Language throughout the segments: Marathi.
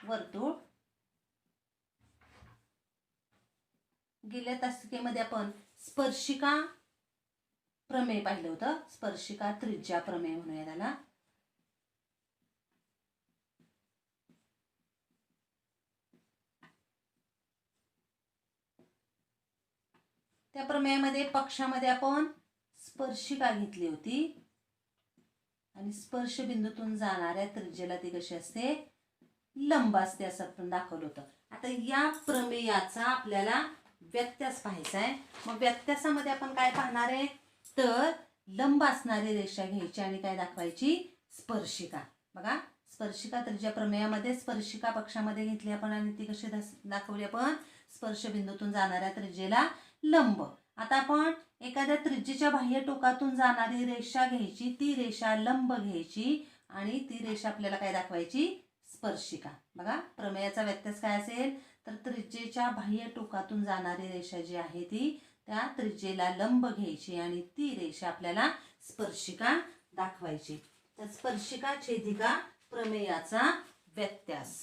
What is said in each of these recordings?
वर्तुळ. गेल्या तासिकेमध्ये आपण स्पर्शिका प्रमेय पाहिलं होतं. स्पर्शिका त्रिज्या प्रमेय म्हणूया त्याला. त्या प्रमेयामध्ये पक्षामध्ये आपण स्पर्शिका घेतली होती आणि स्पर्श बिंदूतून जाणाऱ्या त्रिज्येला ती कशी असते, लंब असते असं आपण दाखवलं होतं. आता या प्रमेयाचा आपल्याला व्यत्यास पाहायचा आहे. मग व्यत्यासामध्ये आपण काय पाहणार आहे, तर लंब असणारी रेषा घ्यायची आणि काय दाखवायची, स्पर्शिका. बघा, स्पर्शिका त्रिज्या प्रमेयामध्ये स्पर्शिका पक्षामध्ये घेतली आपण आणि ती कशी दाखवली आपण, स्पर्श बिंदूतून जाणाऱ्या त्रिज्येला लंब. आता आपण एखाद्या त्रिज्येच्या बाह्य टोकातून जाणारी रेषा घ्यायची, ती रेषा लंब घ्यायची आणि ती रेषा आपल्याला काय दाखवायची, स्पर्शिका. बघा, प्रमेयाचा व्यत्यास काय असेल, तर त्रिज्येच्या बाह्य टोकातून जाणारी रेषा जी आहे ती त्या त्रिज्येला लंब घ्यायची आणि ती रेषा आपल्याला स्पर्शिका दाखवायची. तर स्पर्शिका छेदिका प्रमेयाचा व्यत्यास.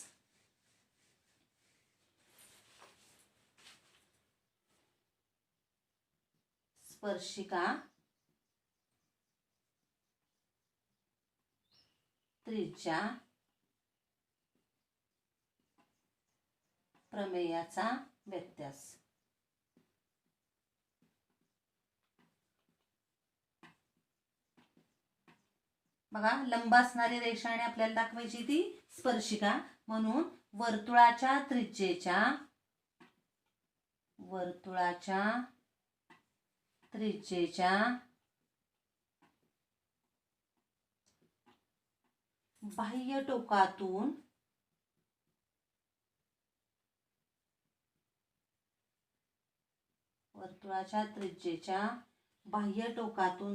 स्पर्शिका त्रिज्या प्रमेयाचा व्यत्यास. बघा, लंब असणारी रेषा आणि आपल्याला दाखवायची ती स्पर्शिका, म्हणून वर्तुळाच्या त्रिज्येच्या बाह्य टोकातून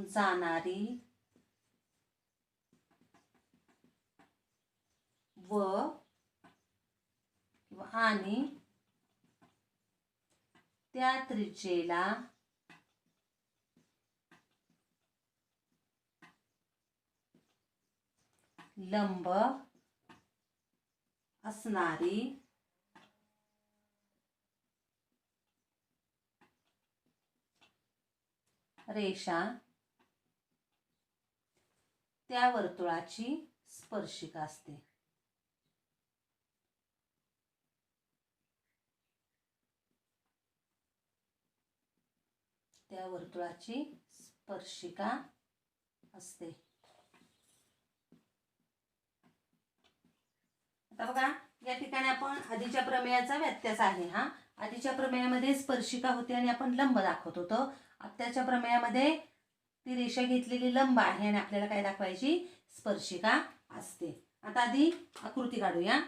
जाणारी आणि त्या त्रिज्येला लंब असणारी रेषा त्या वर्तुळाची स्पर्शिका असते. त्या वर्तुळाची स्पर्शिका असते. आता बघा, या ठिकाणी आपण आधीच्या प्रमेयाचा व्यत्यास आहे. हा, आधीच्या प्रमेयामध्ये स्पर्शिका होती आणि आपण लंब दाखवत होतो. आत्ताच्या प्रमेयामध्ये ती रेषा घेतलेली लंब आहे आणि आपल्याला काय दाखवायची, स्पर्शिका असते. आता आधी आकृती काढूया.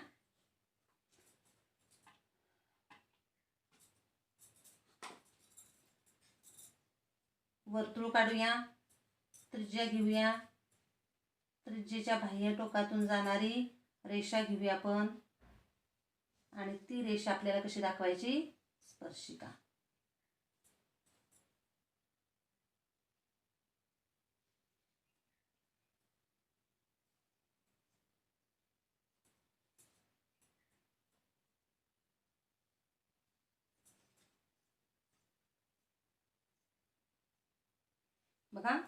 वर्तुळ काढूया, त्रिज्या घेऊया, त्रिज्येच्या बाह्य टोकातून जाणारी रेषा घेऊया आपण आणि ती रेषा आपल्याला कशी दाखवायची, स्पर्शिका. बघा,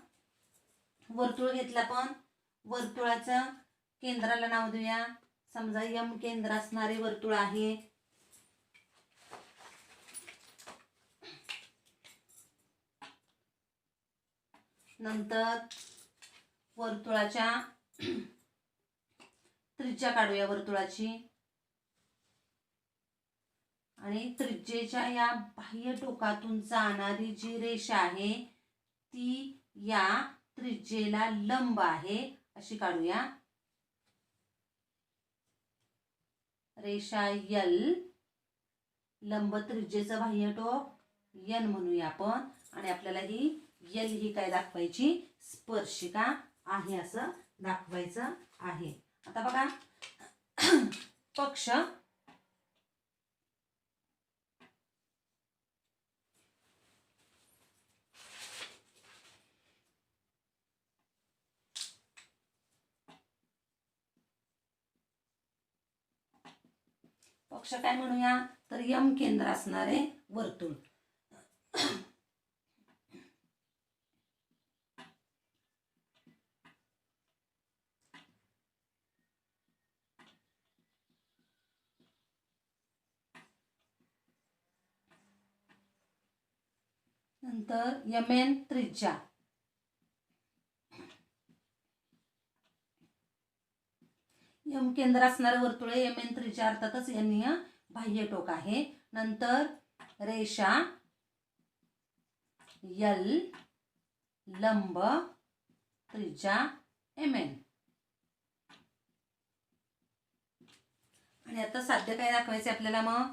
वर्तुळ घेतलं आपण. वर्तुळाचं केंद्राला नाव देऊया. समजा एम केंद्र असणारे वर्तुळ आहे. नंतर वर्तुळाच्या त्रिज्या काढूया वर्तुळाची आणि त्रिज्येच्या या बाह्य टोकातून जाणारी जी रेषा आहे ती या त्रिज्येला लंब आहे अशी काढूया. रेषा यल, लंब त्रिज्येचं बाह्य टोक एन म्हणूया आपण आणि आपल्याला ही यल ही काय दाखवायची, स्पर्शिका आहे असं दाखवायचं आहे. आता बघा, पक्ष पक्ष काय म्हणूया तर यम केंद्र असणारे वर्तुळ. नंतर यमेन त्रिज्या. यम केंद्र असणारे वर्तुळ यमेन त्रिज्या अर्थातच यांनी बाह्य टोक आहे. नंतर रेषा यल लंब त्रिज्या एमएन. आणि आता साध्य काय दाखवायचे आपल्याला मग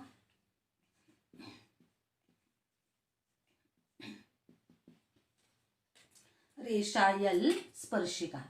रेषा यल स्पर्शिका.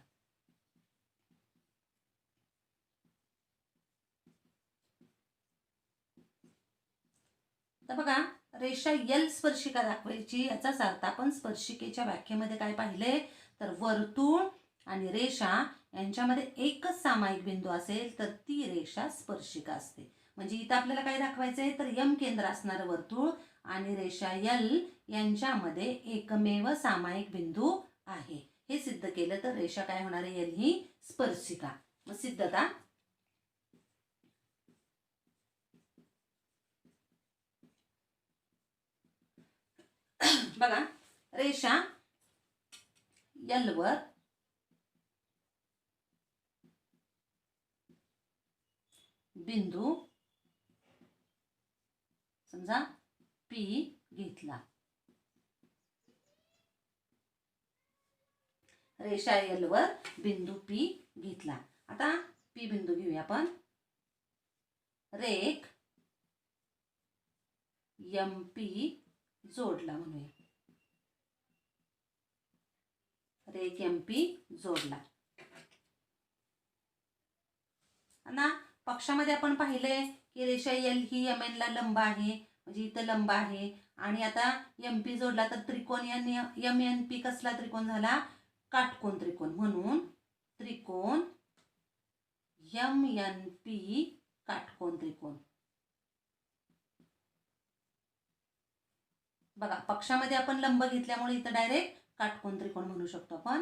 तर बघा रेषा यल स्पर्शिका दाखवायची याचाच अर्थ आपण स्पर्शिकेच्या व्याख्येमध्ये काय पाहिले तर वर्तुळ आणि रेषा यांच्यामध्ये एकच सामायिक बिंदू असेल तर ती रेषा स्पर्शिका असते. म्हणजे इथं आपल्याला काय दाखवायचंय तर यम केंद्र असणारं वर्तुळ आणि रेषा यल यांच्यामध्ये एकमेव सामायिक बिंदू आहे. हे सिद्ध केलं तर रेषा काय होणार आहे यल ही स्पर्शिका. मग सिद्धता बघा रेषा यल वर बिंदू समजा पी घेतला. रेषा यल वर बिंदू पी घेतला. आता पी बिंदू घेऊया आपण. रेख एम पी जोडला म्हणूया. रेख एम पी जोडला. ना पक्षामध्ये आपण पाहिले की रेषा यल ही एम एन ला लंब आहे. म्हणजे इथं लंब आहे आणि आता एम पी जोडला तर त्रिकोण एम एन पी कसला त्रिकोण झाला काटकोन त्रिकोण. म्हणून त्रिकोण एम एन पी काटकोन त्रिकोण. बघा पक्षामध्ये आपण लंब घेतल्यामुळे इथं डायरेक्ट काटकोन त्रिकोण म्हणू शकतो आपण.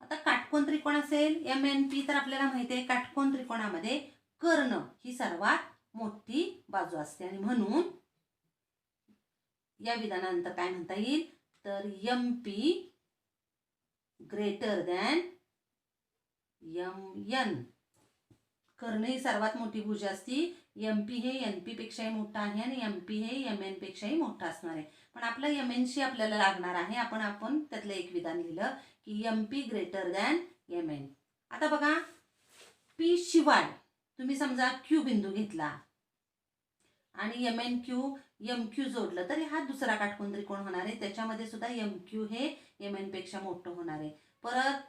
आता काटकोन त्रिकोण असेल एम एन पी तर आपल्याला माहिती आहे काटकोन त्रिकोणामध्ये कर्ण ही सर्वात मोठी बाजू असते आणि म्हणून या विधानानंतर काय म्हणता येईल तर M P greater than M N. कर्ण ही सर्वात मोठी भुजा असती. एम पी हे एन पी पेक्षाही मोठा आहे आणि एम पी हे एम एन पेक्षाही मोठा असणार आहे. पण आपलं एम एन शी आपल्याला लागणार आहे. आपण त्यातलं एक विधान लिहिलं की M P greater than M N. आता बघा पी शिवाय तुम्ही समजा क्यू बिंदू घेतला आणि M N Q M Q जोडलं तर हा दुसरा काटकोन त्रिकोण होणार आहे. त्याच्यामध्ये सुद्धा एम क्यू हे एम एन पेक्षा मोठं होणार आहे. परत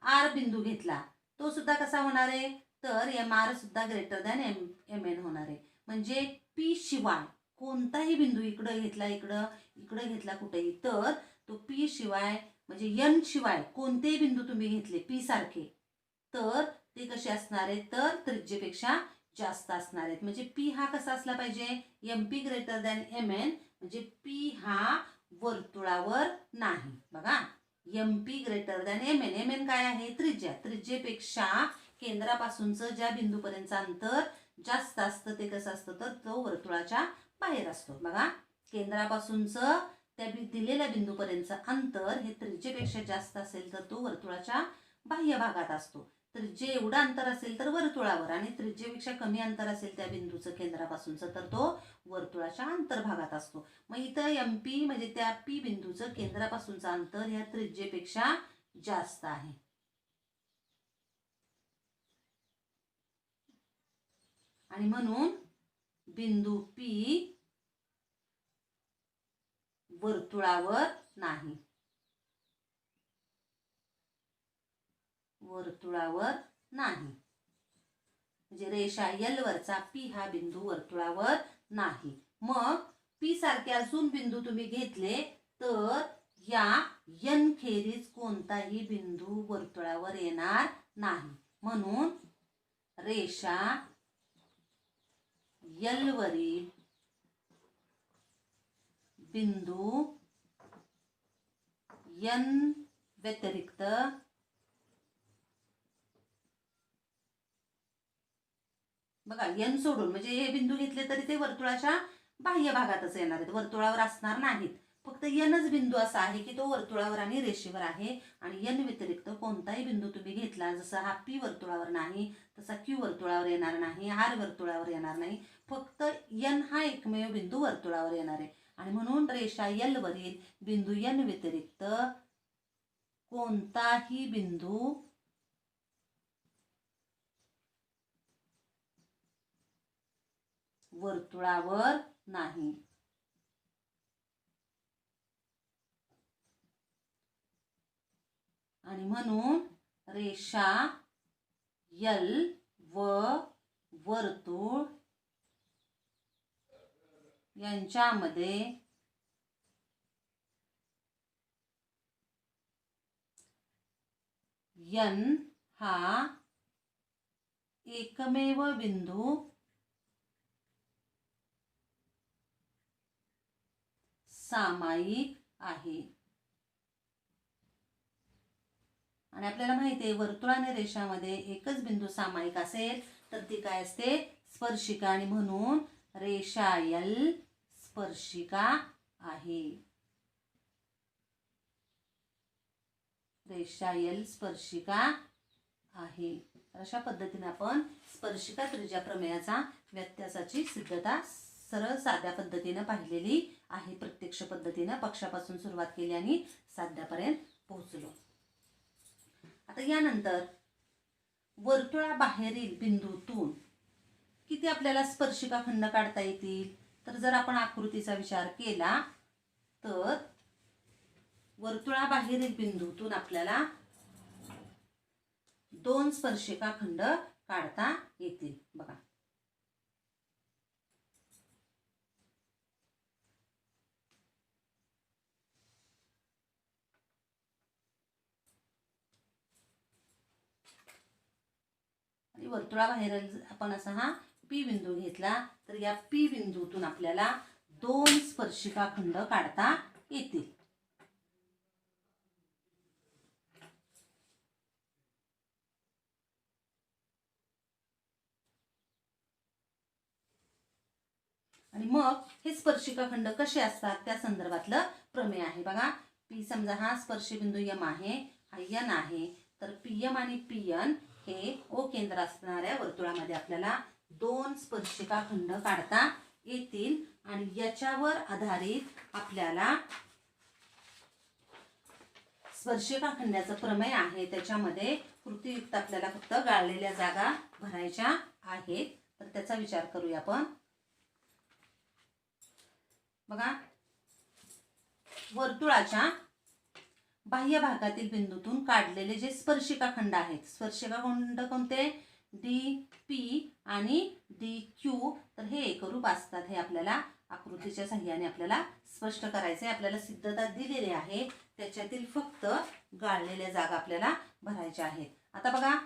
आर बिंदू घेतला तो सुद्धा कसा होणार आहे तर एम आर सुद्धा ग्रेटर दॅन एम एन होणार आहे. म्हणजे पी शिवाय कोणताही बिंदू इकडं घेतला इकडं घेतला कुठेही तर तो पी शिवाय म्हणजे एन शिवाय कोणतेही बिंदू तुम्ही घेतले पी सारखे तर ते कसे असणार आहेत तर त्रिज्येपेक्षा जास्त असणार आहेत. म्हणजे पी हा कसा असला पाहिजे M P greater than M N. म्हणजे पी हा वर्तुळावर नाही. बघा M P greater than M N. M N काय आहे त्रिज्या. त्रिज्येपेक्षा केंद्रापासूनचं ज्या बिंदूपर्यंतचं अंतर जास्त असतं ते कसं असतं तर तो वर्तुळाच्या बाहेर असतो. बघा केंद्रापासूनचं त्या दिलेल्या बिंदूपर्यंतचं अंतर हे त्रिज्येपेक्षा जास्त असेल तर तो वर्तुळाच्या बाह्य भागात असतो. त्रिज्ये एवढं अंतर असेल तर वर्तुळावर आणि त्रिज्येपेक्षा कमी अंतर असेल त्या बिंदूचं केंद्रापासूनचं तर तो वर्तुळाच्या अंतर्भागात असतो. मग इथं एम पी म्हणजे त्या पी बिंदूचं केंद्रापासूनचं अंतर ह्या त्रिज्येपेक्षा जास्त आहे. आणि म्हणून बिंदू पी वर्तुळावर नाही. वर्तुळावर नाही म्हणजे रेषा यल वरचा पी हा बिंदू वर्तुळावर नाही. मग पी सारखे अजून बिंदू तुम्ही घेतले तर या एन खेरीज कोणताही बिंदू वर्तुळावर येणार नाही. म्हणून रेषा यल वरील बिंदू यन व्यतिरिक्त बघा यन सोडून म्हणजे हे बिंदू घेतले तरी ते वर्तुळाच्या बाह्य भागातच येणार आहेत, वर्तुळावर असणार नाहीत. फक्त यनच बिंदू असा आहे की तो वर्तुळावर आणि रेषेवर आहे आणि यन व्यतिरिक्त कोणताही बिंदू तुम्ही घेतला, जसं हा पी वर्तुळावर नाही, तसा क्यू वर्तुळावर येणार नाही, आर वर्तुळावर येणार नाही, फक्त यन हा एकमेव बिंदू वर्तुळावर येणार आहे. आणि म्हणून रेषा यल वरील बिंदू यन व्यतिरिक्त कोणताही बिंदू वर्तुळावर नाही. आणि म्हणून रेषा यल व वर्तुळ यांच्यामध्ये यन हा एकमेव बिंदू सामायिक आहे. आणि आपल्याला माहिती आहे वर्तुळ आणि रेषामध्ये एकच बिंदू सामायिक असेल तर ती काय असते, स्पर्शिका. आणि म्हणून रेषा यल स्पर्शिका आहे. रेषा यल स्पर्शिका आहे. अशा पद्धतीने आपण स्पर्शिका त्रिज्या प्रमेयाचा व्यत्यासाची सिद्धता सरळ साध्या पद्धतीने पाहिलेली आहे. प्रत्यक्ष पद्धतीने पक्षापासून सुरुवात केली आणि साध्यापर्यंत पोहोचलो. आता यानंतर वर्तुळाबाहेरील बिंदूतून किती आपल्याला स्पर्शिका खंड काढता येतील, तर जर आपण आकृतीचा विचार केला तर वर्तुळाबाहेरील बिंदूतून आपल्याला 2 स्पर्शिका खंड काढता येतील. बघा वर्तुळाबाहेर आपण असा हा पी बिंदू घेतला तर या पी बिंदूतून आपल्याला 2 स्पर्शिका खंड काढता येतील. आणि मग हे स्पर्शिका खंड कसे असतात त्या संदर्भातलं प्रमेय आहे. बघा पी समजा हा स्पर्शबिंदू यम आहे, हा यन आहे, तर पीएम आणि पीएन हे ओ केंद्र असणाऱ्या वर्तुळामध्ये आपल्याला 2 स्पर्शिका खंड काढता येतील. आणि याच्यावर आधारित आपल्याला स्पर्शिका खंडाचं प्रमेय आहे. त्याच्यामध्ये कृतीयुक्त आपल्याला फक्त गाळलेल्या जागा भरायच्या आहेत. तर त्याचा विचार करूया आपण. बघा वर्तुळाच्या बाह्य भागातील बिंदूतून काढलेले जे स्पर्शिका खंड आहेत, स्पर्शिका खंड कोणते, डी पी आणि डी क्यू, तर हे एकरूप असतात. हे आपल्याला आकृतीच्या सहाय्याने आपल्याला स्पष्ट करायचे. आपल्याला सिद्धता दिलेली आहे, त्याच्यातील फक्त गाळलेल्या जागा आपल्याला भरायच्या आहेत. आता बघा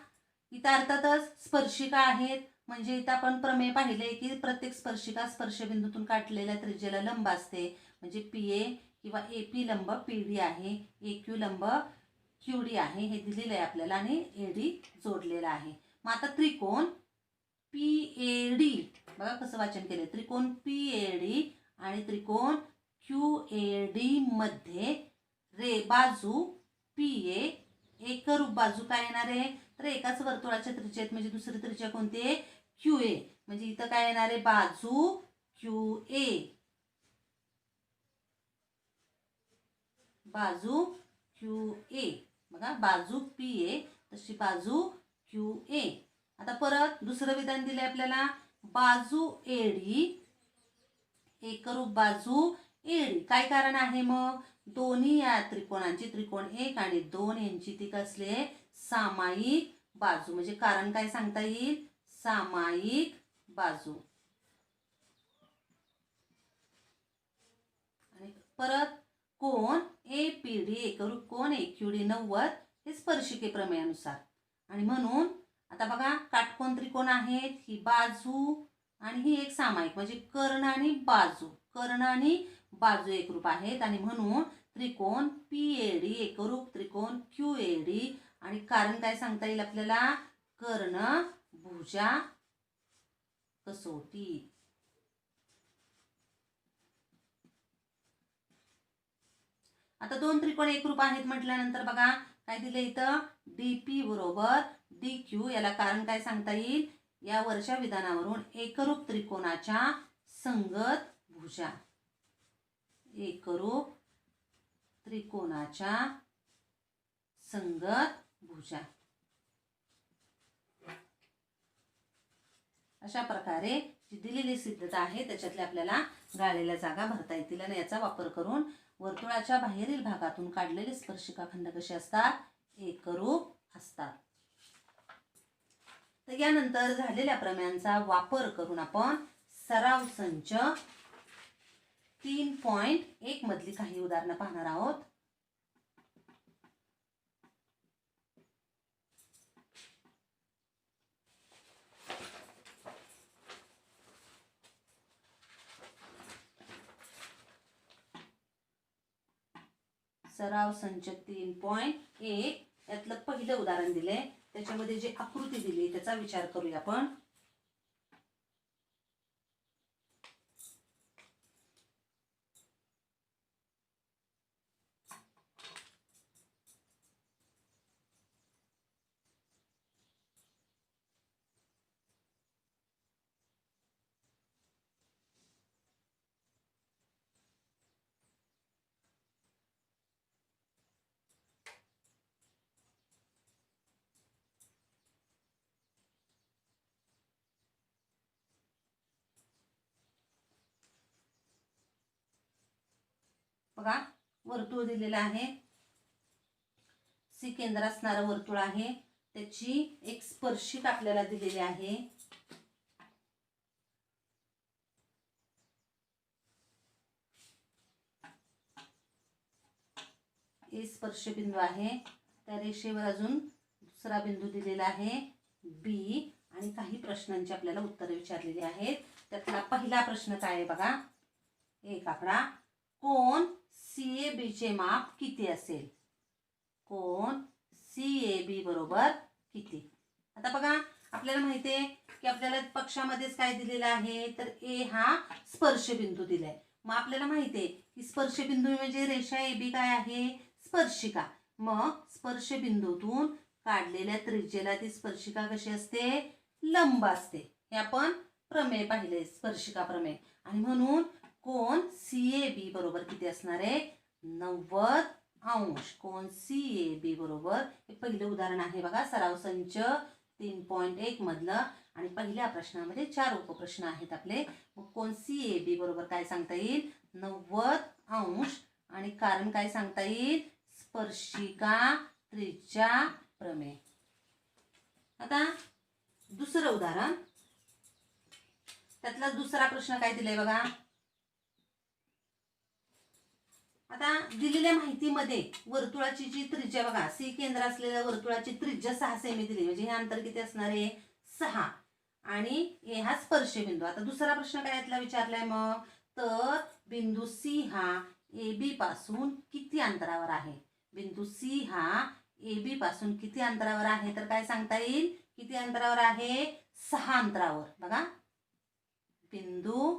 इथं अर्थातच स्पर्शिका आहेत, म्हणजे इथं आपण प्रमेय पाहिले की प्रत्येक स्पर्शिका स्पर्शबिंदूतून काढलेल्या त्रिज्येला लंब असते. म्हणजे पी ए किंवा ए पी लंब पी डी आहे, ए क्यू लंब क्यू डी आहे, हे दिलेलं आहे आपल्याला आणि ए डी जोडलेला आहे. मग आता त्रिकोण पी ए डी, बघा कसं वाचन केलं, त्रिकोण पी ए डी आणि त्रिकोण क्यू ए डी मध्ये बाजू पी ए एकरूप बाजू काय येणार आहे, तर एकाच वर्तुळाच्या त्रिज्येत म्हणजे दुसरी त्रिज्या कोणती आहे, क्यू ए, म्हणजे इथं काय येणार आहे, बाजू क्यू ए, बाजू क्यू ए. बघा बाजू पी ए तशी बाजू क्यू ए. आता परत दुसरं विधान दिलंय आपल्याला, बाजू एडी एकरूप बाजू एडी. काय कारण आहे मग, दोन्ही या त्रिकोणांची त्रिकोण 1 आणि 2 यांची ती कसले सामायिक बाजू, म्हणजे कारण काय सांगता येईल, सामायिक बाजू. आणि परत कोण ए पी डी एकरूप कोण ए क्यू डी 90 हे स्पर्शिके प्रमेयानुसार. आणि म्हणून आता बघा काटकोन त्रिकोण आहेत, ही बाजू आणि ही एक सामायिक म्हणजे कर्ण आणि बाजू, कर्ण आणि बाजू एकरूप आहेत आणि म्हणून त्रिकोण PAD एकरूप त्रिकोण QAD. आणि कारण काय सांगता येईल आपल्याला? कर्ण भुजा कसोटी. आता दोन त्रिकोण एकरूप आहेत म्हटल्यानंतर बघा काय दिले इथं, DP बरोबर DQ. याला कारण काय सांगता येईल? या वरच्या विधानावरून एकरूप त्रिकोणाच्या संगत भुजा, एकरूप त्रिकोणाच्या संगत भुजा. अशा प्रकारे जी दिलेली सिद्धता आहे त्याच्यातले आपल्याला गाळलेल्या जागा भरता येतील आणि याचा वापर करून वर्तुळाच्या बाहेरील भागातून काढलेले स्पर्शिका खंड कसे असतात? एकरूप असतात. तर यानंतर झालेल्या प्रमेयांचा वापर करून आपण सराव संच 3.1 मधली काही उदाहरणं पाहणार आहोत. सराव संच 3.1 यातलं पहिलं उदाहरण दिले, त्याच्यामध्ये जी आकृती दिली त्याचा विचार करूया आपण. बघा वर्तुळ दिलेलं आहे, C केंद्र असणारं वर्तुळ आहे, त्याची एक स्पर्शिका आपल्याला दिलेली आहे. A स्पर्शबिंदू आहे, त्या रेषेवर अजून दुसरा बिंदू दिलेला आहे B आणि काही प्रश्नांची आपल्याला उत्तरे विचारलेली आहेत. त्यातला पहिला प्रश्न काय आहे बघा, एक आकडा. कोण CAB चे माप किती असेल? कोण CAB बरोबर किती? आता बघा आपल्याला माहिती आहे की आपल्याला पक्षामध्येच काय दिलेलं आहे, तर A हा स्पर्शबिंदू दिलाय. मग आपल्याला माहिती आहे की स्पर्शबिंदू म्हणजे रेषा AB काय आहे? स्पर्शिका. मग स्पर्शबिंदूतून काढलेल्या त्रिज्येला ती स्पर्शिका कशी असते? लंब असते. हे आपण प्रमेय पाहिले, स्पर्शिका प्रमेय. आणि म्हणून कोण CAB बरोबर किती असणार आहे? 90 अंश. कोण CAB बरोबर, हे पहिलं उदाहरण आहे बघा सराव संच 3.1 मधलं. आणि पहिल्या प्रश्नामध्ये 4 उपप्रश्न आहेत आपले. मग कोण CAB बरोबर काय सांगता येईल? 90 अंश. आणि कारण काय सांगता येईल? स्पर्शिका त्रिज्या प्रमेय. आता दुसरं उदाहरण, त्यातला दुसरा प्रश्न काय दिलाय बघा. आता दिलेल्या माहितीमध्ये वर्तुळाची जी त्रिज्या बघा, C केंद्र असलेल्या वर्तुळाची त्रिज्या 6 सेमी दिली, म्हणजे हे अंतर किती असणार आहे? 6. आणि A हा स्पर्शबिंदू. आता दुसरा प्रश्न काय यातला विचारलाय मग, तर बिंदू C हा AB पासून किती अंतरावर आहे? बिंदू C हा AB पासून किती अंतरावर आहे? तर काय सांगता येईल? किती अंतरावर आहे? 6 अंतरावर. बघा बिंदू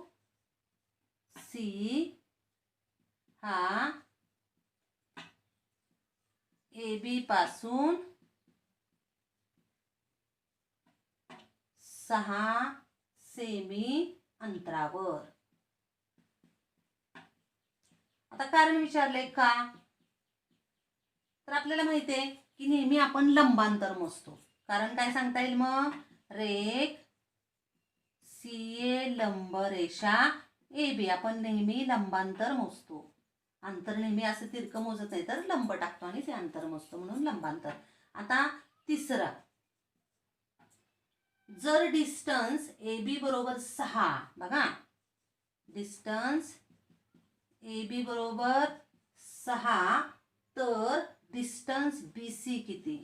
C हा AB पासून 6 सेमी अंतरावर. आता कारण विचारले का, तर आपल्याला माहिती आहे की नेहमी आपण लंबांतर मोजतो. कारण काय सांगता येईल मग, रेख CA लंब रेषा AB, आपण नेहमी लंबांतर मोजतो. अंतर नेहमी असं तिरकं मोजत नाही, तर लंब टाकतो आणि ते अंतर मोजतो, म्हणून लंबांतर. आता तिसरा, जर डिस्टन्स AB बरोबर 6, बघा डिस्टन्स AB बरोबर 6, तर डिस्टन्स BC किती?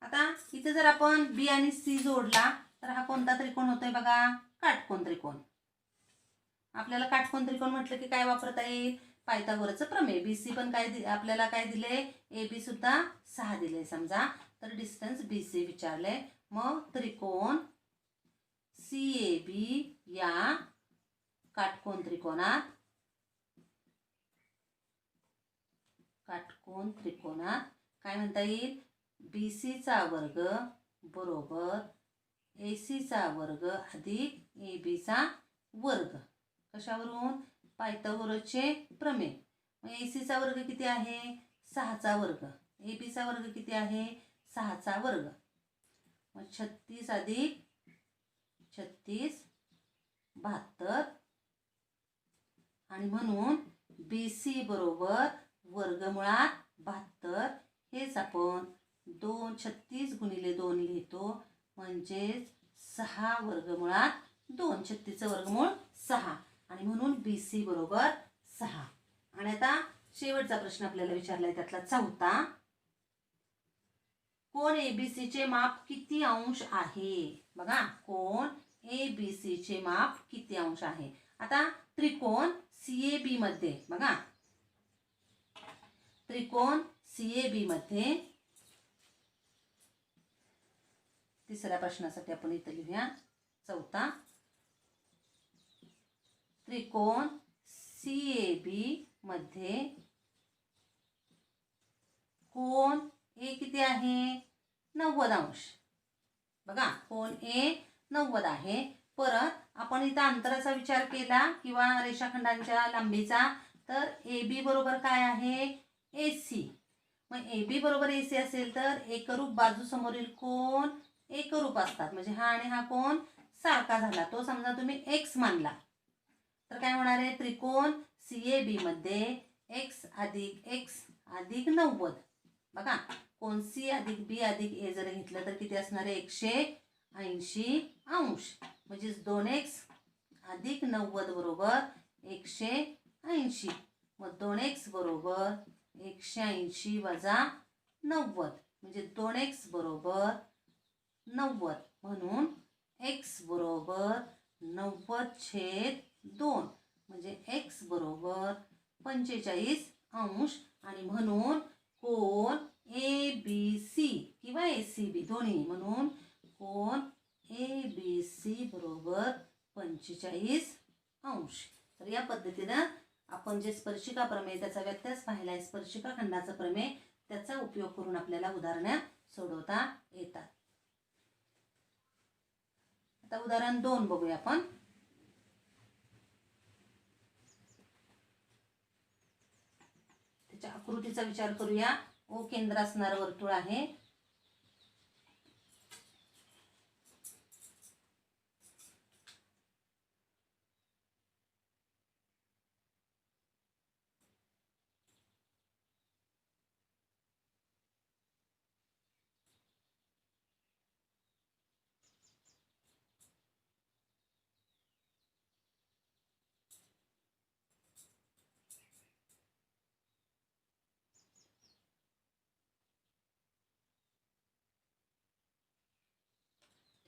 आता इथे जर आपण बी आणि सी जोडला तर हा कोणता त्रिकोण होतोय बघा, काटकोन त्रिकोण. आपल्याला काटकोन त्रिकोण म्हटलं की काय वापरता येईल, पायथागोरसचं प्रमेय. बीसी पण काय आपल्याला काय दिले, ए बी सुद्धा 6 दिले समजा, तर डिस्टन्स बी सी विचारले. मग त्रिकोण सी ए बी या काटकोन त्रिकोणात काय म्हणता येईल, बी चा वर्ग बरोबर ए चा वर्ग अधिक ए बीचा वर्ग. कशावरून, पायथागोरसचे प्रमेय. मग ए चा वर्ग किती आहे, 6चा वर्ग. ए बीचा वर्ग किती आहे, 6चा वर्ग. मग 36 अधिक 36 72. आणि म्हणून बी सी बरोबर वर्गमुळात 72. हेच आपण 36 गुणिले 2 लिहितो, म्हणजेच 6 वर्गमुळात 2. 36चं वर्गमूळ 6 आणि म्हणून बी सी बरोबर 6. आणि आता शेवटचा प्रश्न आपल्याला विचारलाय त्यातला 4था. कोण एबीसी चे माप किती अंश आहे. बघा, कोण एबीसी चे माप किती अंश आहे. आता त्रिकोण सीएबी मध्ये बघा, त्रिकोण सीएबी मध्ये तिसऱ्या प्रश्नासाठी आपण इथे लिहूया 4था. त्रिकोण सीएबी मध्ये कोण ए किती आहे, 90 अंश. बघा, कोण ए 90 आहे. परत आपण इथं अंतराचा विचार केला किंवा रेषाखंडांच्या लांबीचा, तर ए बी बरोबर काय आहे, ए सी. मग ए बी बरोबर ए सी असेल तर एकरूप बाजू समोरील कोण एकरूप असतात. म्हणजे हा आणि हा कोण सारखा झाला. तो समजा तुम्ही एक्स मानला तर काय होणार आहे, त्रिकोण सीएबी मध्ये एक्स अधिक एक्स अधिक 90. बघा, कोण सी अधिक बी अधिक ए जर घेतलं तर किती असणार आहे, 180 अंश. म्हणजे 2x अधिक 90 बरोबर 180. मग 2x बरोबर 180 वजा 90 म्हणजे 2x बरोबर 90. म्हणून x बरोबर 90/2 म्हणजे x बरोबर 45 अंश. आणि म्हणून कोण ए बी सी किंवा ए सी बी दोन्ही, म्हणून कोण ए बी सी बरोबर 45 अंश. तर या पद्धतीनं आपण जे स्पर्शिका प्रमेय त्याचा व्यत्यास पाहिला आहे, स्पर्शिका खंडाचा प्रमेय, त्याचा उपयोग करून आपल्याला उदाहरणे सोडवता येतात. आता उदाहरण 2 बघूया आपण. त्याच्या आकृतीचा विचार करूया. ओ केंद्र असणारं वर्तुळ आहे.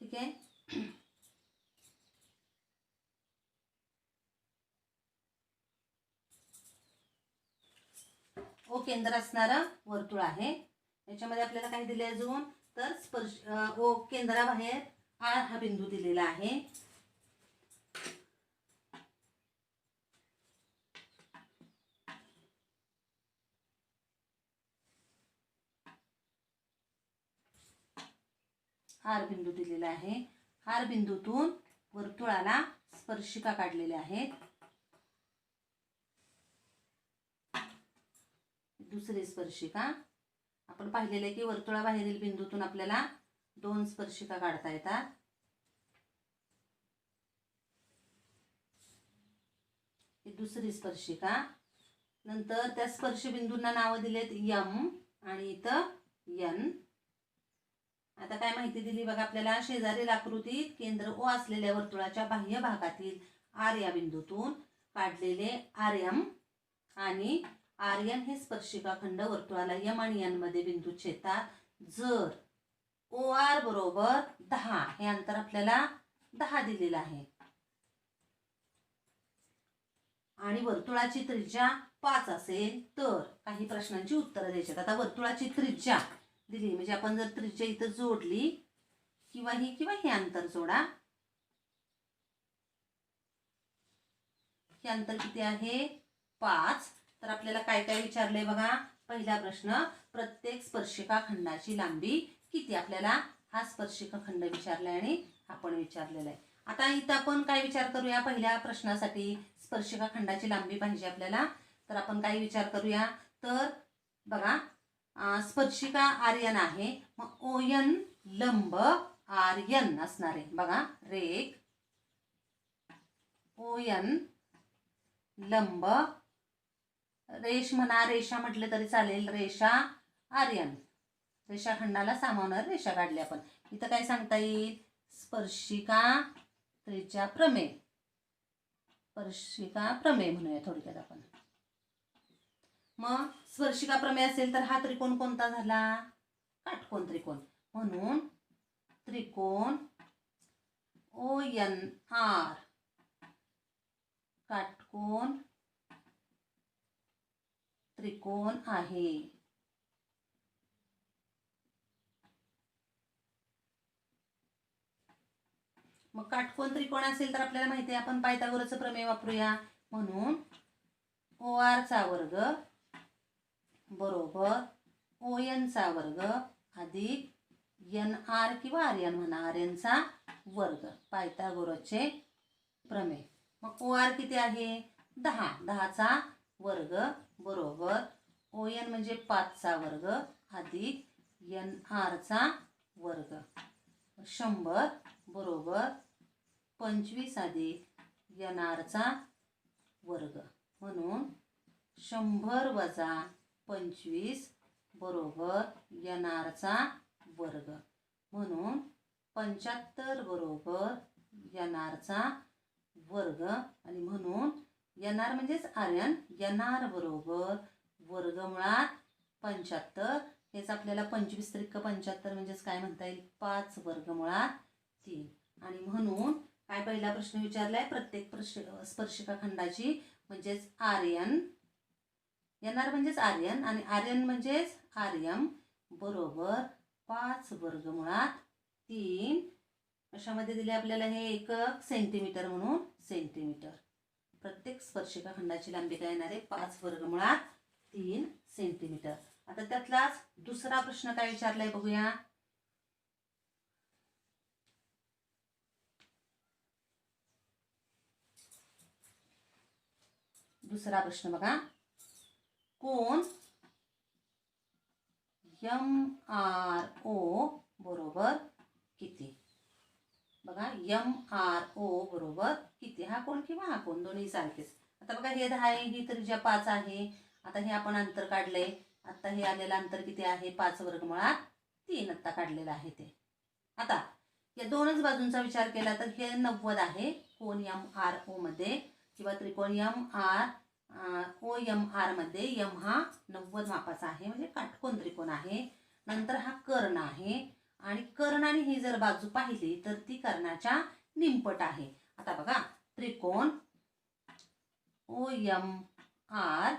ठीक आहे. ओ केंद्र असणारं वर्तुळ आहे. याच्यामध्ये आपल्याला काय दिले अजून, तर स्पर्श ओ केंद्राबाहेर आर हा बिंदू दिलेला आहे. आर बिंदू दिलेला आहे. आर बिंदूतून वर्तुळाला स्पर्शिका काढलेल्या आहेत. दुसरी स्पर्शिका आपण पाहिलेले आहे की वर्तुळाबाहेरील बिंदूतून आपल्याला 2 स्पर्शिका काढता येतात. ही दुसरी स्पर्शिका. नंतर त्या स्पर्श बिंदूंना नाव दिलेत एम आणि इथं एन. आता काय माहिती दिली बघा आपल्याला, शेजारील आकृतीत केंद्र ओ असलेल्या वर्तुळाच्या बाह्य भागातील आर या बिंदूतून काढलेले आर एम आणि आर एन हे स्पर्शिका खंड वर्तुळाला एम आणि एन मध्ये बिंदू छेदतात. जर OR बरोबर 10, हे अंतर आपल्याला 10 दिलेलं आहे आणि वर्तुळाची त्रिज्या 5 असेल तर काही प्रश्नांची उत्तरं द्यायची. आता वर्तुळाची त्रिज्या दिली म्हणजे आपण जर त्रिज्या इथं जोडली किंवा ही अंतर जोडा. हे अंतर किती आहे 5. तर आपल्याला काय काय विचारलंय बघा. पहिला प्रश्न, प्रत्येक स्पर्शिका खंडाची लांबी किती. आपल्याला हा स्पर्शिका खंड विचारलाय आणि आपण विचारलेला आहे. आता इथं आपण काय विचार करूया. पहिल्या प्रश्नासाठी स्पर्शिका खंडाची लांबी पाहिजे आपल्याला. तर आपण काय विचार करूया. तर बघा स्पर्शिका आर्यन आहे, मग ON लंब आर्यन असणार आहे. बघा रेख ON लंब, रेष म्हणा रेषा म्हटले तरी चालेल, रेषा आर्यन, रेषाखंडाला सामावणारी रेषा काढली आपण. इथं काय सांगता येईल. स्पर्शिका त्रिज्या प्रमेय, स्पर्शिका प्रमेय म्हणूया थोडक्यात आपण. मग स्पर्शिका प्रमेय असेल तर हा त्रिकोण कोणता झाला. काटकोन त्रिकोण. म्हणून त्रिकोण ONR काटकोन त्रिकोण आहे. मग काटकोन त्रिकोण असेल तर आपल्याला माहिती आहे आपण पायथागोरसचं प्रमेय वापरूया. म्हणून OR चा वर्ग बरोबर ON चा वर्ग अधिक NR किंवा आर्यन म्हणा आर्यनचा वर्ग, पायथागोरसचे प्रमेय. मग OR किती आहे 10, 10चा वर्ग बरोबर ON म्हणजे 5चा वर्ग अधिक NR चा वर्ग. 100 बरोबर 25 अधिक NR चा वर्ग. म्हणून 100 वजा 25 बरोबर NR चा वर्ग. म्हणून 75 बरोबर NR चा वर्ग. आणि म्हणून NR म्हणजेच आर्यन, NR बरोबर वर्गमुळात 75. हेच आपल्याला 25 त्रिक 75 म्हणजेच काय म्हणता येईल 5 वर्गमुळात 3. आणि म्हणून काय पहिला प्रश्न विचारलाय. प्रत्येक स्पर्शिका खंडाची म्हणजेच आर्यन, NR म्हणजेच आर्यन आणि आर्यन म्हणजेच आर्यम बरोबर 5 वर्गमुळात 3. कशामध्ये दिले आपल्याला हे एकक सेंटीमीटर म्हणून सेंटीमीटर. प्रत्येक स्पर्शिका खंडाची लांबी काय येणार आहे 5 वर्गमुळात 3 सेंटीमीटर. आता त्यातलाच दुसरा प्रश्न काय विचारलाय बघूया. दुसरा प्रश्न बघा. कोन MRO बरोबर किती. बघा MRO बरोबर किती. हा कोण किंवा हा कोण दोन्ही सारखेच. आता बघा हे 10 आहे, ही त्रिज्या 5 आहे. आता हे आपण अंतर काढलंय. आता हे आलेलं अंतर किती आहे 5 वर्गमुळात 3 आता काढलेलं आहे ते. आता या दोनच बाजूंचा विचार केला तर हे 90 आहे कोन MRO मध्ये किंवा त्रिकोण OMR मध्ये. M हा 90 मापाचा आहे म्हणजे काटकोन त्रिकोण आहे. नंतर हा कर्ण आहे आणि कर्ण आणि ही जर बाजू पाहिली तर ती कर्णाच्या निमपट आहे. आता बघा त्रिकोण OMR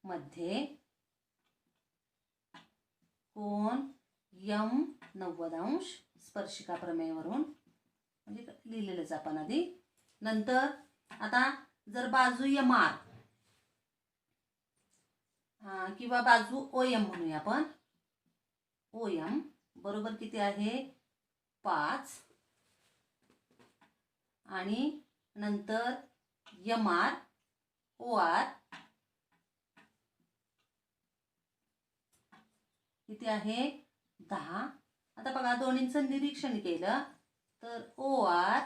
मध्ये कोन M 90 अंश स्पर्शिका प्रमेयवरून म्हणजे लिहिलेलंच आपण आधी. नंतर आता जर बाजू MR किंवा बाजू OM म्हणूया आपण. OM बरोबर किती आहे 5 आणि नंतर MR OR किती आहे 10. आता बघा दोन्हींचं निरीक्षण केलं तर OR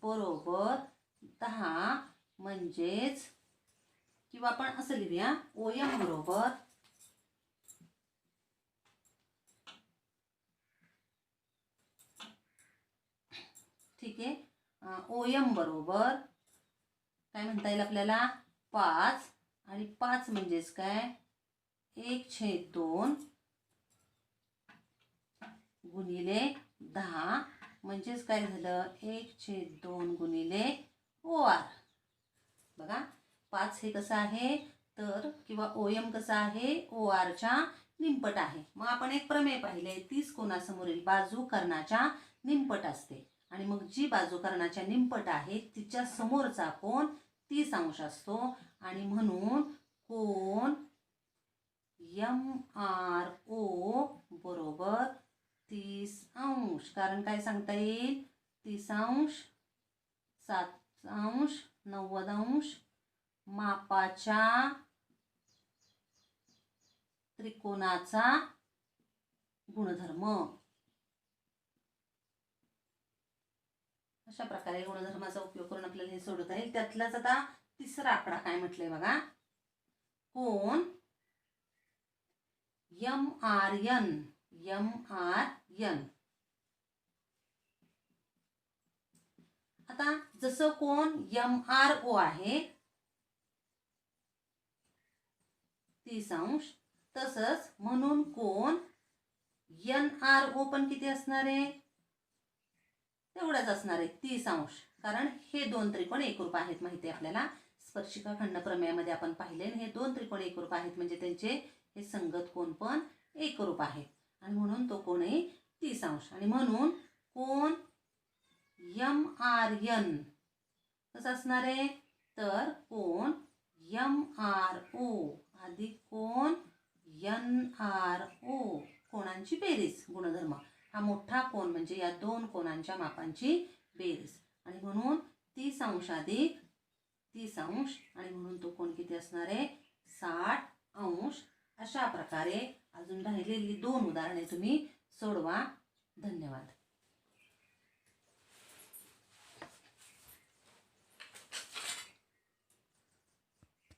बरोबर 10 म्हणजेच किंवा आपण असं लिहूया OM बरोबर ठीक आहे. OM बरोबर काय म्हणता येईल आपल्याला 5 आणि 5 म्हणजेच काय 1/2 गुणिले 10 म्हणजेच काय झालं 1/2 गुणिले OR. बघा 5 हे कसं आहे तर किंवा OM कसं आहे ORच्या निमपट आहे. मग आपण एक प्रमेय पाहिले 30 कोनासमोरील बाजू कर्णाच्या निमपट असते आणि मग जी बाजू कर्णाच्या निमपट आहे तिच्या समोरचा कोन 30 अंश असतो आणि म्हणून कोन MRO बरोबर 30 अंश. कारण काय सांगता येईल 30 अंश 60 अंश 90 अंश मापाच्या त्रिकोणाचा गुणधर्म. अशा प्रकारे गुणधर्माचा उपयोग करून आपल्याला हे सोडवता येईल. त्यातलाच आता तिसरा आकडा काय म्हटलंय बघा कोन MRN. आता जसं कोन MRO आहे 30 अंश तसंच म्हणून कोन NRO पण किती असणार आहे तेवढाच असणार आहे 30 अंश. कारण हे दोन त्रिकोण एकरूप आहेत माहिती आहे आपल्याला. स्पर्शिका खंड प्रमेयामध्ये आपण पाहिले हे दोन त्रिकोण एकरूप आहेत म्हणजे त्यांचे हे संगत कोन पण एकरूप आहेत आणि म्हणून तो कोनही 30 अंश. आणि म्हणून कोन MRN कसं असणार आहे तर कोन MRO अधिक कोन NRO कोणांची बेरीज गुणधर्म. हा मोठा कोन म्हणजे या दोन कोनांच्या मापांची बेरीज आणि म्हणून 30 अंश अधिक 30 अंश आणि म्हणून तो कोन किती असणार आहे 60 अंश. अशा प्रकारे अजून राहिलेली 2 उदाहरणे तुम्ही सोडवा. धन्यवाद.